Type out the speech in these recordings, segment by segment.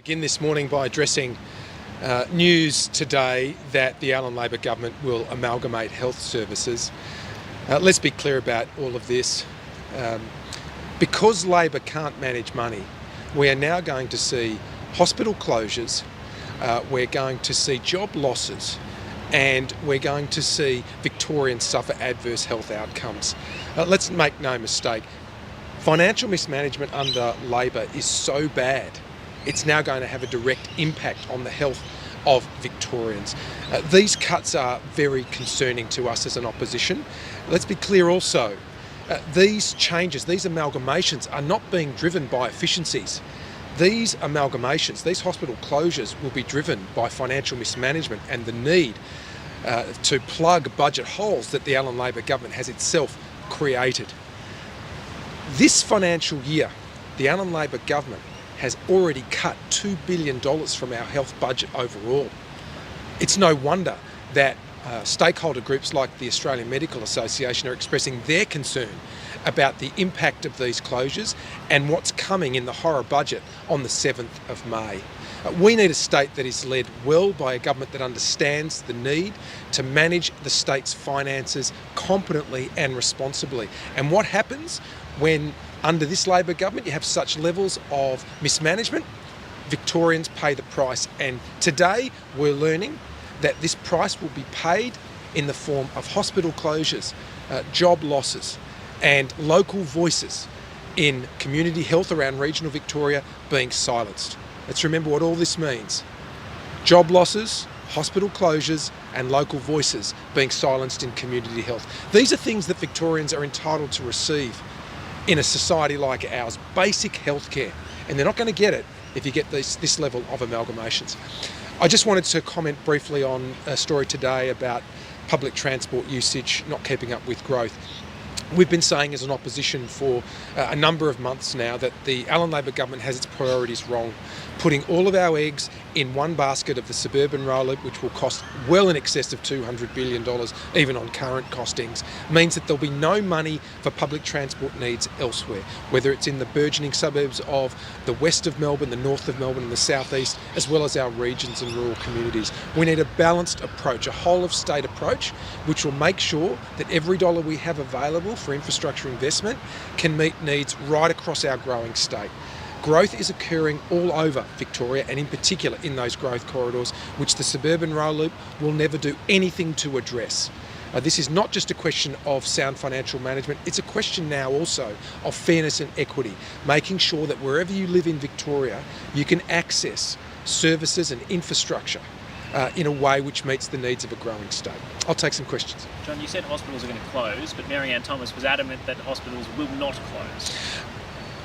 Begin this morning by addressing news today that the Allen Labor government will amalgamate health services. Let's be clear about all of this. Because Labor can't manage money, we are now going to see hospital closures, we're going to see job losses, and we're going to see Victorians suffer adverse health outcomes. Let's make no mistake, financial mismanagement under Labor is so bad it's now going to have a direct impact on the health of Victorians. These cuts are very concerning to us as an opposition. Let's be clear also, these changes, these amalgamations are not being driven by efficiencies. These amalgamations, these hospital closures will be driven by financial mismanagement and the need to plug budget holes that the Allen Labor government has itself created. This financial year, the Allen Labor government has already cut $2 billion from our health budget overall. It's no wonder that stakeholder groups like the Australian Medical Association are expressing their concern about the impact of these closures and what's coming in the horror budget on the 7th of May. We need a state that is led well by a government that understands the need to manage the state's finances competently and responsibly. And what happens when under this Labor government you have such levels of mismanagement? Victorians pay the price, and today we're learning that this price will be paid in the form of hospital closures, job losses and local voices in community health around regional Victoria being silenced. Let's remember what all this means. Job losses, hospital closures and local voices being silenced in community health. These are things that Victorians are entitled to receive in a society like ours, basic healthcare, and they're not going to get it if you get this level of amalgamations. I just wanted to comment briefly on a story today about public transport usage not keeping up with growth. We've been saying as an opposition for a number of months now that the Allen Labor government has its priorities wrong, putting all of our eggs in one basket of the suburban rail loop, which will cost well in excess of $200 billion, even on current costings, means that there'll be no money for public transport needs elsewhere, whether it's in the burgeoning suburbs of the west of Melbourne, the north of Melbourne and the southeast, as well as our regions and rural communities. We need a balanced approach, a whole of state approach, which will make sure that every dollar we have available for infrastructure investment can meet needs right across our growing state. Growth is occurring all over Victoria, and in particular in those growth corridors, which the suburban rail loop will never do anything to address. This is not just a question of sound financial management, it's a question now also of fairness and equity, making sure that wherever you live in Victoria, you can access services and infrastructure in a way which meets the needs of a growing state. I'll take some questions. John, you said hospitals are going to close, but Mary-Ann Thomas was adamant that hospitals will not close.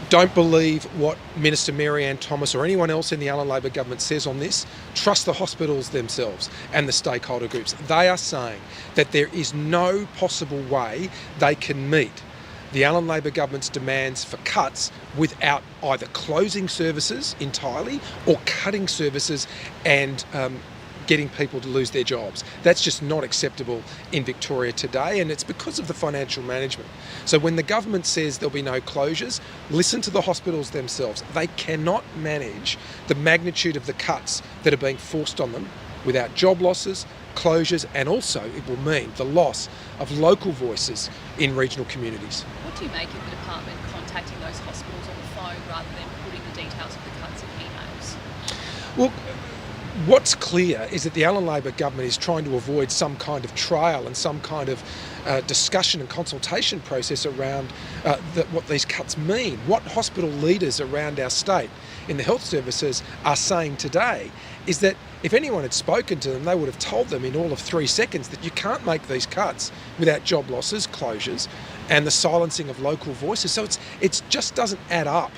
Don't believe what Minister Mary-Ann Thomas or anyone else in the Allen Labor government says on this. Trust the hospitals themselves and the stakeholder groups. They are saying that there is no possible way they can meet the Allen Labor government's demands for cuts without either closing services entirely or cutting services and getting people to lose their jobs. That's just not acceptable in Victoria today, and it's because of the financial management. So when the government says there'll be no closures, listen to the hospitals themselves. They cannot manage the magnitude of the cuts that are being forced on them without job losses, closures, and also it will mean the loss of local voices in regional communities. What do you make of the department contacting those hospitals on the phone rather than putting the details of the cuts in emails? Well, what's clear is that the Allen Labor government is trying to avoid some kind of trial and some kind of discussion and consultation process around what these cuts mean. What hospital leaders around our state in the health services are saying today is that if anyone had spoken to them, they would have told them in all of 3 seconds that you can't make these cuts without job losses, closures, and the silencing of local voices. So it just doesn't add up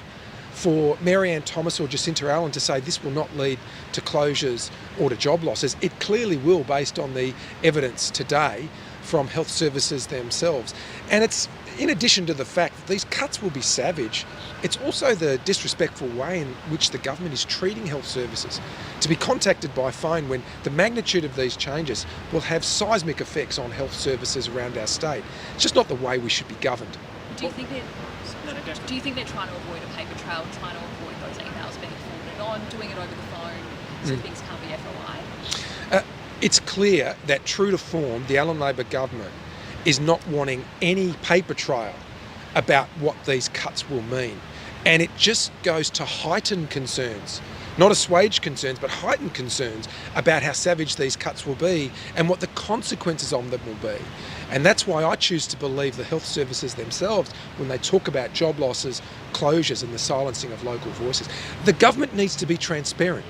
for Mary-Ann Thomas or Jacinta Allen to say this will not lead to closures or to job losses. It clearly will, based on the evidence today from health services themselves. And it's in addition to the fact that these cuts will be savage, it's also the disrespectful way in which the government is treating health services. To be contacted by phone when the magnitude of these changes will have seismic effects on health services around our state. It's just not the way we should be governed. Do you think they're trying to avoid a paper trail, trying to avoid those emails being forwarded on? on doing it over the phone so things can't be FOI? It's clear that, true to form, the Allen Labor government is not wanting any paper trail about what these cuts will mean. And it just goes to heightened concerns, not assuaged concerns, but heightened concerns about how savage these cuts will be and what the consequences of them will be. And that's why I choose to believe the health services themselves when they talk about job losses, closures and the silencing of local voices. The government needs to be transparent.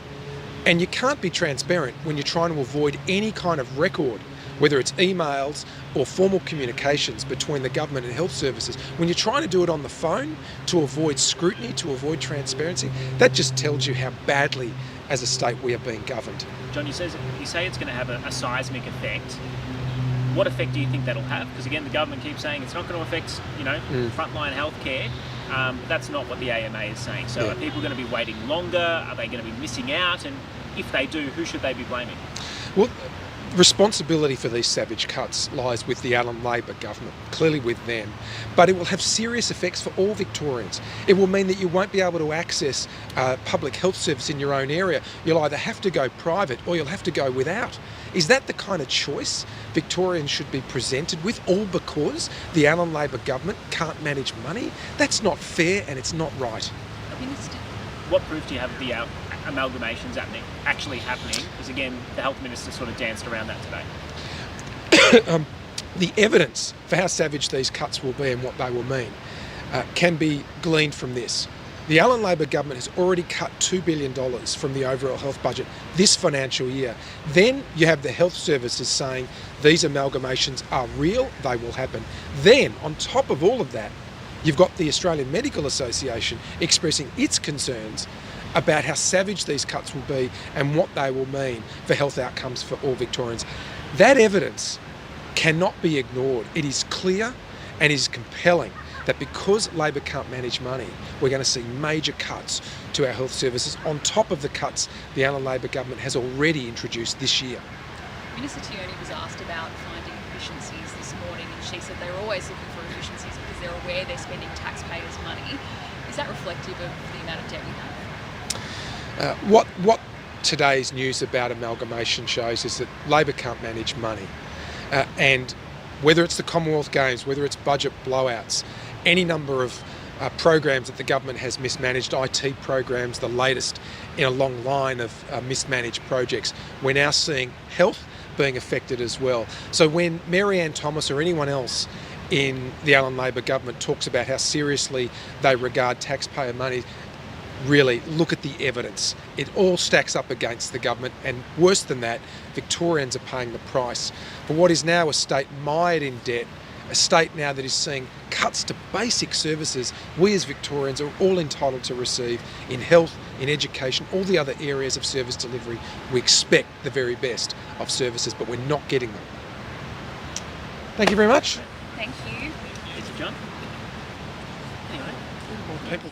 And you can't be transparent when you're trying to avoid any kind of record, whether it's emails or formal communications between the government and health services. When you're trying to do it on the phone to avoid scrutiny, to avoid transparency, that just tells you how badly as a state we are being governed. John, you say it's going to have a seismic effect. What effect do you think that'll have? Because again, the government keeps saying it's not going to affect, frontline healthcare. But that's not what the AMA is saying. So are people going to be waiting longer? Are they going to be missing out? And if they do, who should they be blaming? Well, responsibility for these savage cuts lies with the Allen Labor government, clearly with them. But it will have serious effects for all Victorians. It will mean that you won't be able to access public health service in your own area. You'll either have to go private or you'll have to go without. Is that the kind of choice Victorians should be presented with, all because the Allen Labor government can't manage money? That's not fair and it's not right. What proof do you have of the amalgamations actually happening? Because again, the health minister sort of danced around that today. The evidence for how savage these cuts will be and what they will mean can be gleaned from this. The Allen Labor government has already cut $2 billion from the overall health budget this financial year. Then you have the health services saying these amalgamations are real, they will happen. Then, on top of all of that, you've got the Australian Medical Association expressing its concerns about how savage these cuts will be and what they will mean for health outcomes for all Victorians. That evidence cannot be ignored. It is clear and is compelling that because Labor can't manage money, we're going to see major cuts to our health services on top of the cuts the Allen Labor government has already introduced this year. Minister Tierney was asked about finding efficiencies this morning, and she said they're always looking for efficiencies because they're aware they're spending taxpayers' money. Is that reflective of the amount of debt we have? What today's news about amalgamation shows is that Labor can't manage money. And whether it's the Commonwealth Games, whether it's budget blowouts, any number of programs that the government has mismanaged, IT programs, the latest in a long line of mismanaged projects, we're now seeing health being affected as well. So when Mary-Ann Thomas or anyone else in the Allen Labor government talks about how seriously they regard taxpayer money, really look at the evidence. It all stacks up against the government, and worse than that, Victorians are paying the price for what is now a state mired in debt, a state now that is seeing cuts to basic services we as Victorians are all entitled to receive in health, in education, all the other areas of service delivery. We expect the very best of services, but we're not getting them. Thank you very much. Thank you. Thank you, John. Anyway. People